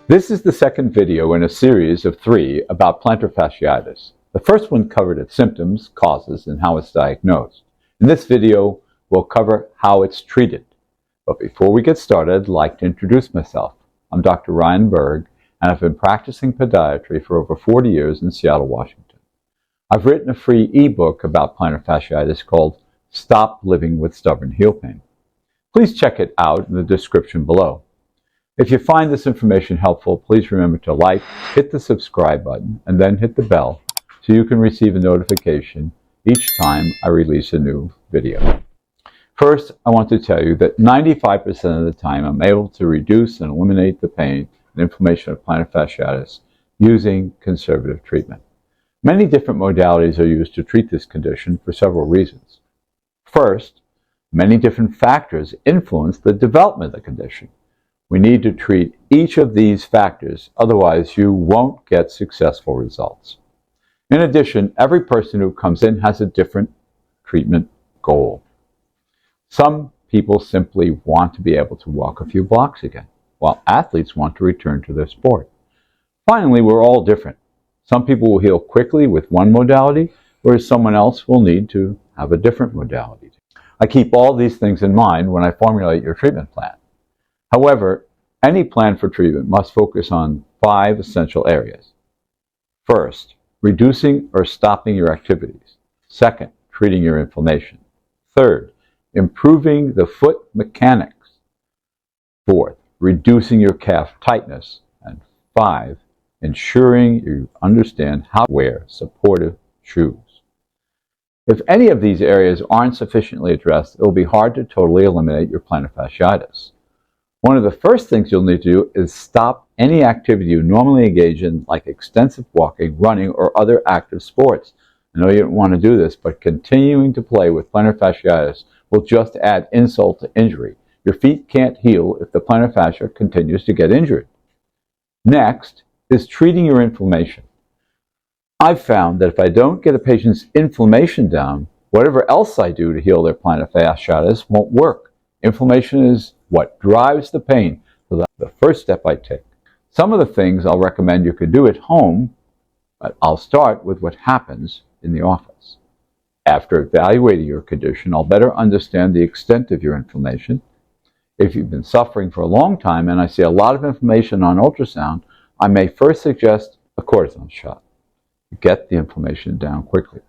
This is the second video in a series of 3 about plantar fasciitis. The first one covered its symptoms, causes, and how it's diagnosed. In this video, we'll cover how it's treated. But before we get started, I'd like to introduce myself. I'm Dr. Ryan Berg, and I've been practicing podiatry for over 40 years in Seattle, Washington. I've written a free ebook about plantar fasciitis called Stop Living with Stubborn Heel Pain. Please check it out in the description below. If you find this information helpful, please remember to like, hit the subscribe button, and then hit the bell so you can receive a notification each time I release a new video. First, I want to tell you that 95% of the time I'm able to reduce and eliminate the pain and inflammation of plantar fasciitis using conservative treatment. Many different modalities are used to treat this condition for several reasons. First, many different factors influence the development of the condition. We need to treat each of these factors, otherwise you won't get successful results. In addition, every person who comes in has a different treatment goal. Some people simply want to be able to walk a few blocks again, while athletes want to return to their sport. Finally, we're all different. Some people will heal quickly with one modality, whereas someone else will need to have a different modality. I keep all these things in mind when I formulate your treatment plan. However, any plan for treatment must focus on 5 essential areas. First, reducing or stopping your activities. Second, treating your inflammation. Third, improving the foot mechanics. Fourth, reducing your calf tightness. And 5, ensuring you understand how to wear supportive shoes. If any of these areas aren't sufficiently addressed, it will be hard to totally eliminate your plantar fasciitis. One of the first things you'll need to do is stop any activity you normally engage in, like extensive walking, running, or other active sports. I know you don't want to do this, but continuing to play with plantar fasciitis will just add insult to injury. Your feet can't heal if the plantar fascia continues to get injured. Next is treating your inflammation. I've found that if I don't get a patient's inflammation down, whatever else I do to heal their plantar fasciitis won't work. Inflammation is what drives the pain, so that's the first step I take. Some of the things I'll recommend you could do at home, but I'll start with what happens in the office. After evaluating your condition, I'll better understand the extent of your inflammation. If you've been suffering for a long time and I see a lot of inflammation on ultrasound, I may first suggest a cortisone shot to get the inflammation down quickly.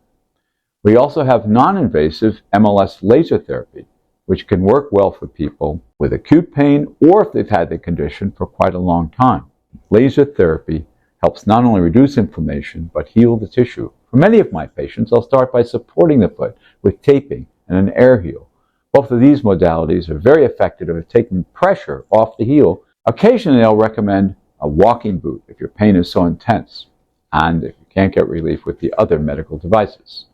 We also have non-invasive MLS laser therapy, which can work well for people with acute pain or if they've had the condition for quite a long time. Laser therapy helps not only reduce inflammation, but heal the tissue. For many of my patients, I'll start by supporting the foot with taping and an air heel. Both of these modalities are very effective at taking pressure off the heel. Occasionally, I'll recommend a walking boot if your pain is so intense and if you can't get relief with the other medical devices.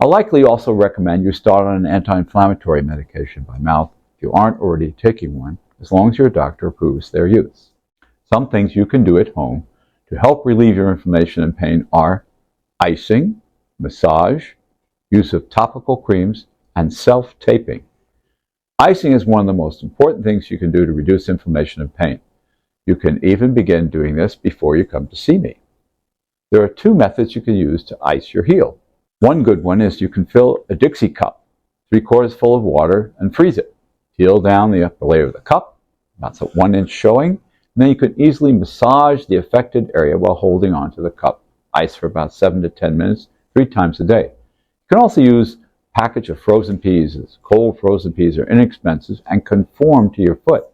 I'll likely also recommend you start on an anti-inflammatory medication by mouth if you aren't already taking one, as long as your doctor approves their use. Some things you can do at home to help relieve your inflammation and pain are icing, massage, use of topical creams, and self-taping. Icing is one of the most important things you can do to reduce inflammation and pain. You can even begin doing this before you come to see me. There are 2 methods you can use to ice your heel. One good one is you can fill a Dixie cup, 3/4 full of water, and freeze it. Peel down the upper layer of the cup, about 1 inch showing, and then you can easily massage the affected area while holding onto the cup. Ice for about 7 to 10 minutes, 3 times a day. You can also use a package of frozen peas. Cold frozen peas are inexpensive and conform to your foot.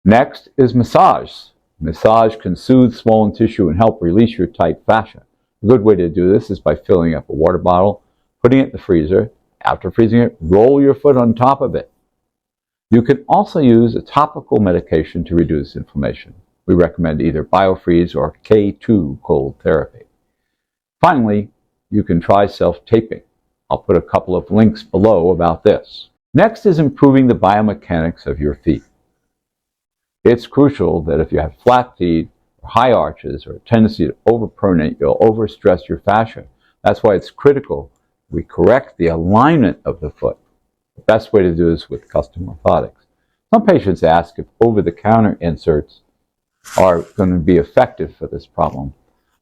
Next is massage. Massage can soothe swollen tissue and help release your tight fascia. A good way to do this is by filling up a water bottle, putting it in the freezer. After freezing it, roll your foot on top of it. You can also use a topical medication to reduce inflammation. We recommend either BioFreeze or K2 cold therapy. Finally, you can try self-taping. I'll put a couple of links below about this. Next is improving the biomechanics of your feet. It's crucial that if you have flat feet, high arches, or a tendency to overpronate, you'll overstress your fascia. That's why it's critical we correct the alignment of the foot. The best way to do this with custom orthotics. Some patients ask if over-the-counter inserts are going to be effective for this problem.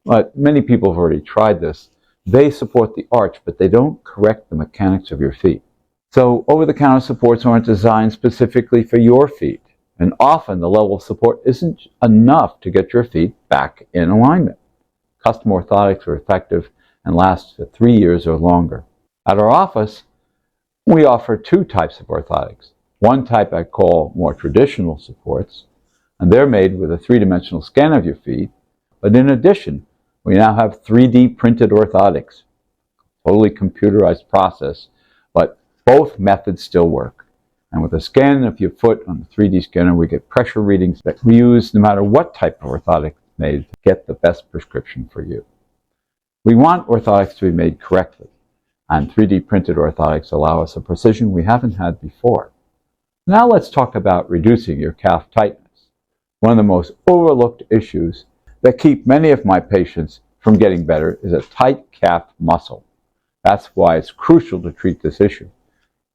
But many people have already tried this. They support the arch, but they don't correct the mechanics of your feet. So over-the-counter supports aren't designed specifically for your feet, and often the level of support isn't enough to get your feet back in alignment. Custom orthotics are effective and last for 3 years or longer. At our office, we offer 2 types of orthotics. One type I call more traditional supports, and they're made with a 3-dimensional scan of your feet. But in addition, we now have 3D printed orthotics, totally computerized process, but both methods still work. And with a scan of your foot on the 3D scanner, we get pressure readings that we use no matter what type of orthotic is made to get the best prescription for you. We want orthotics to be made correctly, and 3D printed orthotics allow us a precision we haven't had before. Now let's talk about reducing your calf tightness, one of the most overlooked issues that keep many of my patients from getting better is a tight calf muscle. That's why it's crucial to treat this issue.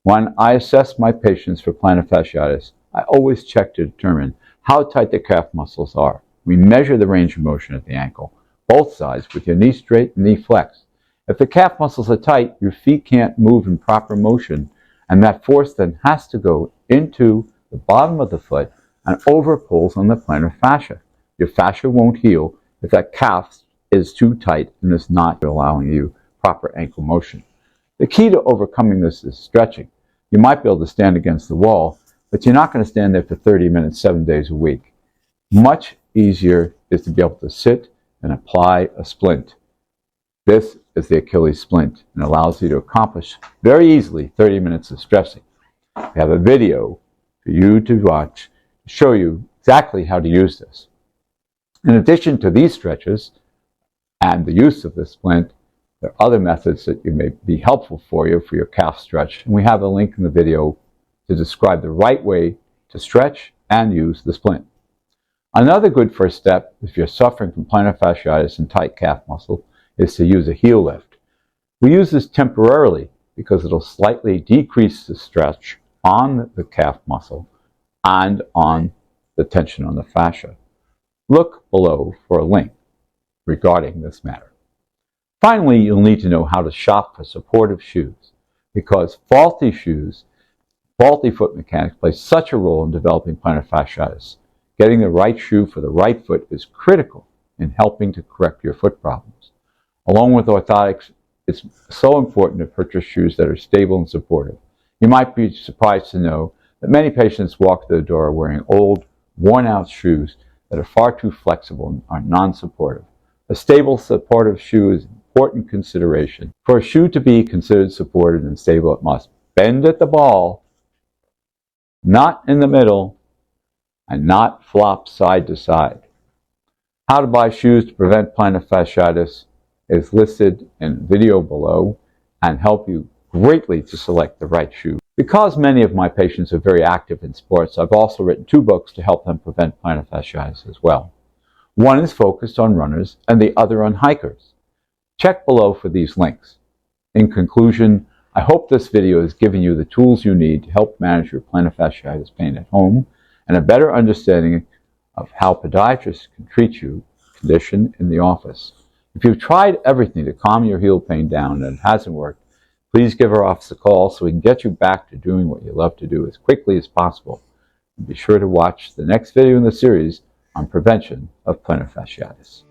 When I assess my patients for plantar fasciitis, I always check to determine how tight the calf muscles are. We measure the range of motion at the ankle, both sides, with your knee straight and knee flexed. If the calf muscles are tight, your feet can't move in proper motion, and that force then has to go into the bottom of the foot and over pulls on the plantar fascia. Your fascia won't heal if that calf is too tight and is not allowing you proper ankle motion. The key to overcoming this is stretching. You might be able to stand against the wall, but you're not going to stand there for 30 minutes, 7 days a week. Much easier is to be able to sit and apply a splint. This is the Achilles splint and allows you to accomplish very easily 30 minutes of stretching. I have a video for you to watch to show you exactly how to use this. In addition to these stretches and the use of the splint, there are other methods that may be helpful for you for your calf stretch, and we have a link in the video to describe the right way to stretch and use the splint. Another good first step, if you're suffering from plantar fasciitis and tight calf muscle, is to use a heel lift. We use this temporarily because it'll slightly decrease the stretch on the calf muscle and on the tension on the fascia. Look below for a link regarding this matter. Finally, you'll need to know how to shop for supportive shoes, because faulty foot mechanics play such a role in developing plantar fasciitis. Getting the right shoe for the right foot is critical in helping to correct your foot problems. Along with orthotics, it's so important to purchase shoes that are stable and supportive. You might be surprised to know that many patients walk to the door wearing old, worn-out shoes that are far too flexible and are non-supportive. A stable, supportive shoe is an important consideration. For a shoe to be considered supported and stable, it must bend at the ball, not in the middle, and not flop side to side. How to buy shoes to prevent plantar fasciitis is listed in the video below and help you greatly to select the right shoe. Because many of my patients are very active in sports, I've also written 2 books to help them prevent plantar fasciitis as well. One is focused on runners and the other on hikers. Check below for these links. In conclusion, I hope this video has given you the tools you need to help manage your plantar fasciitis pain at home and a better understanding of how podiatrists can treat your condition in the office. If you've tried everything to calm your heel pain down and it hasn't worked, please give our office a call so we can get you back to doing what you love to do as quickly as possible. And be sure to watch the next video in the series on prevention of plantar fasciitis.